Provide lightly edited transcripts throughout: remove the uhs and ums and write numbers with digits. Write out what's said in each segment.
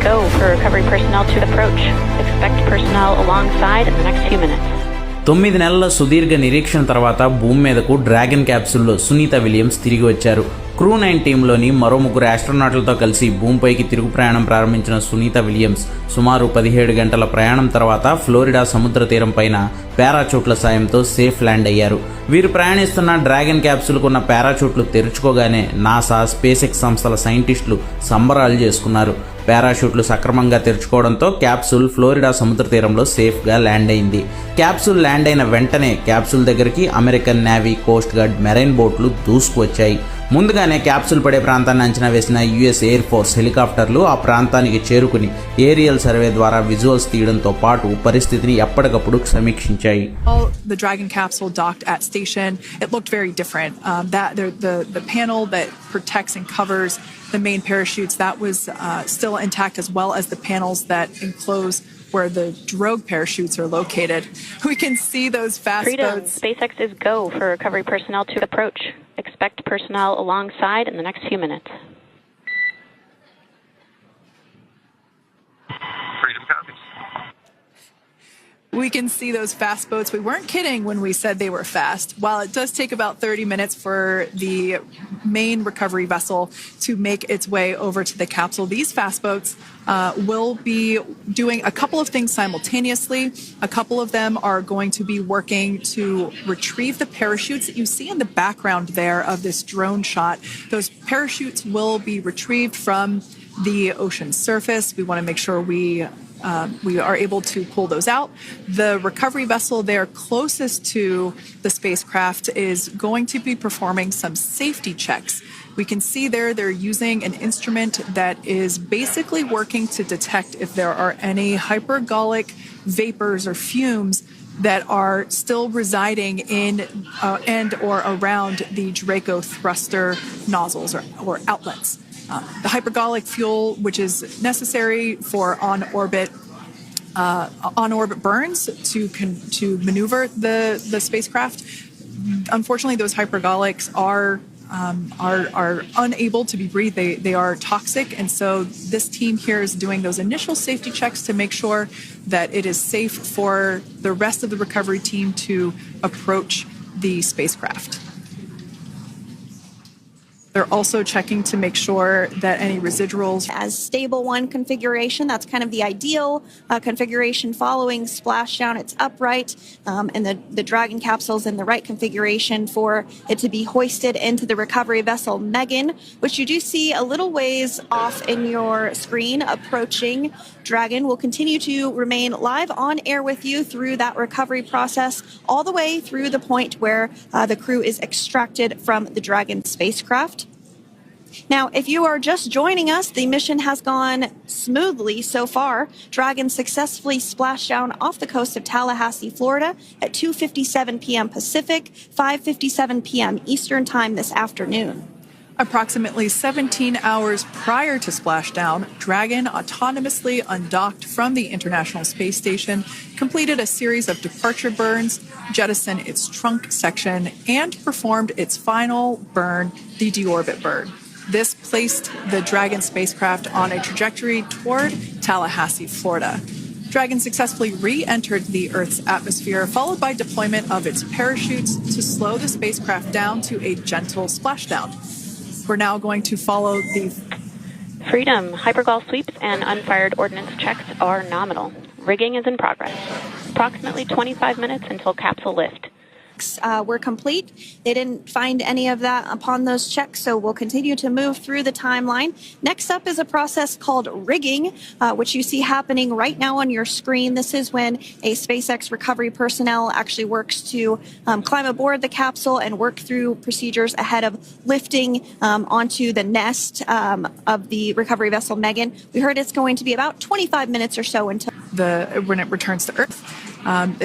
go for recovery personnel to approach. Expect personnel alongside in the next few minutes. 9 నెలల సుదీర్ఘ నిరీక్షణ తర్వాత భూమి మీదకు డ్రాగన్ క్యాప్సూల్లో సునీత విలియమ్స్ తిరిగి వచ్చారు. క్రూ 9 టీంలోని మరో 3 ఆస్ట్రోనాట్లతో కలిసి భూమిపైకి తిరుగు ప్రయాణం ప్రారంభించిన సునీత విలియమ్స్ సుమారు 17 గంటల ప్రయాణం తర్వాత ఫ్లోరిడా సముద్ర తీరం పైన పారాచూట్ల సాయంతో సేఫ్ ల్యాండ్ అయ్యారు. వీరు ప్రయాణిస్తున్న డ్రాగన్ క్యాప్సూల్కున్న పారాచూట్లు తెరుచుకోగానే నాసా, స్పేస్ ఎక్స్ సంస్థల సైంటిస్టులు సంబరాలు చేసుకున్నారు. పారాషూట్లు సక్రమంగా తెరుచుకోవడంతో క్యాప్సూల్ ఫ్లోరిడా సముద్ర తీరంలో సేఫ్గా ల్యాండ్ అయింది. క్యాప్సూల్ ల్యాండ్ అయిన వెంటనే క్యాప్సూల్ దగ్గరికి American navy, coast guard, marine బోట్లు దూసుకువచ్చాయి. ముందుగానే క్యాప్సూల్ పడే ప్రాంతాన్ని అంచనా వేసిన యుఎస్ ఎయిర్ ఫోర్స్ హెలికాప్టర్లు ఆ ప్రాంతానికి చేరుకుని ఏరియల్ సర్వే ద్వారా విజువల్స్ తీయడంతో పాటు పరిస్థితిని ఎప్పటికప్పుడు సమీక్షించాయి. The Dragon capsule docked at station. It looked very different. The panel that protects and covers the main parachutes, that was still intact, as well as the panels that enclose where the drogue parachutes are located. We can see those fast Freedom. boats. SpaceX is go for recovery personnel to approach. Expect personnel alongside in the next few minutes. Freedom copies. We can see those fast boats. We weren't kidding when we said they were fast. While it does take about 30 minutes for the main recovery vessel to make its way over to the capsule, these fast boats will be doing a couple of things simultaneously. A couple of them are going to be working to retrieve the parachutes that you see in the background there of this drone shot. Those parachutes will be retrieved from the ocean surface. We want to make sure we are able to pull those out. The recovery vessel there closest to the spacecraft is going to be performing some safety checks. We can see there they're using an instrument that is basically working to detect if there are any hypergolic vapors or fumes that are still residing in and or around the Draco thruster nozzles or outlets. The hypergolic fuel, which is necessary for on-orbit burns to maneuver the spacecraft. Unfortunately, those hypergolics are unable to be breathed. They are toxic, and so this team here is doing those initial safety checks to make sure that it is safe for the rest of the recovery team to approach the spacecraft. They're also checking to make sure that any residuals... As stable one configuration, that's kind of the ideal configuration following splashdown. It's upright, and the Dragon capsule's in the right configuration for it to be hoisted into the recovery vessel Megan, which you do see a little ways off in your screen approaching. Dragon will continue to remain live on air with you through that recovery process, all the way through the point where the crew is extracted from the Dragon spacecraft. Now, if you are just joining us, the mission has gone smoothly so far. Dragon successfully splashed down off the coast of Tallahassee, Florida at 2:57 p.m. Pacific, 5:57 p.m. Eastern Time this afternoon. Approximately 17 hours prior to splashdown, Dragon autonomously undocked from the International Space Station, completed a series of departure burns, jettisoned its trunk section, and performed its final burn, the deorbit burn. This placed the Dragon spacecraft on a trajectory toward Tallahassee, Florida. Dragon successfully re-entered the Earth's atmosphere, followed by deployment of its parachutes to slow the spacecraft down to a gentle splashdown. We're now going to follow the... Freedom. Hypergol sweeps and unfired ordnance checks are nominal. Rigging is in progress. Approximately 25 minutes until capsule lift. Were complete. They didn't find any of that upon those checks, so we'll continue to move through the timeline. Next up is a process called rigging, which you see happening right now on your screen. This is when a SpaceX recovery personnel actually works to climb aboard the capsule and work through procedures ahead of lifting onto the nest of the recovery vessel Megan. We heard it's going to be about 25 minutes or so until when it returns to Earth.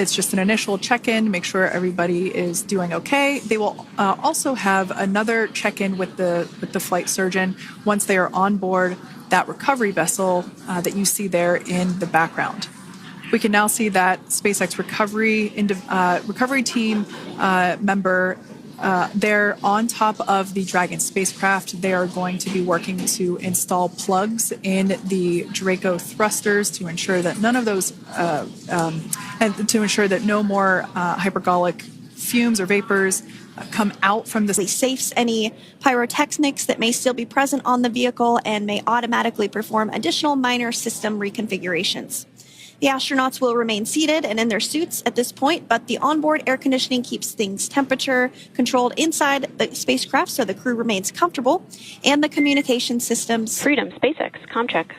It's just an initial check-in, make sure everybody is doing okay. They will also have another check-in with the flight surgeon once they are on board that recovery vessel that you see there in the background. We can now see that SpaceX recovery team member they're on top of the Dragon spacecraft. They are going to be working to install plugs in the Draco thrusters to ensure that none of those, and to ensure that no more hypergolic fumes or vapors come out from the Safes any pyrotechnics that may still be present on the vehicle and may automatically perform additional minor system reconfigurations. The astronauts will remain seated and in their suits at this point, but the onboard air conditioning keeps things temperature controlled inside the spacecraft so the crew remains comfortable, and the communication systems. Freedom, SpaceX, ComCheck.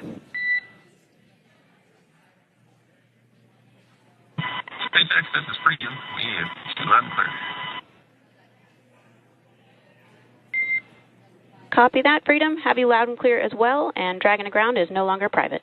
SpaceX, this is Freedom. We have loud and clear. Copy that, Freedom. Have you loud and clear as well, and Dragon to ground is no longer private.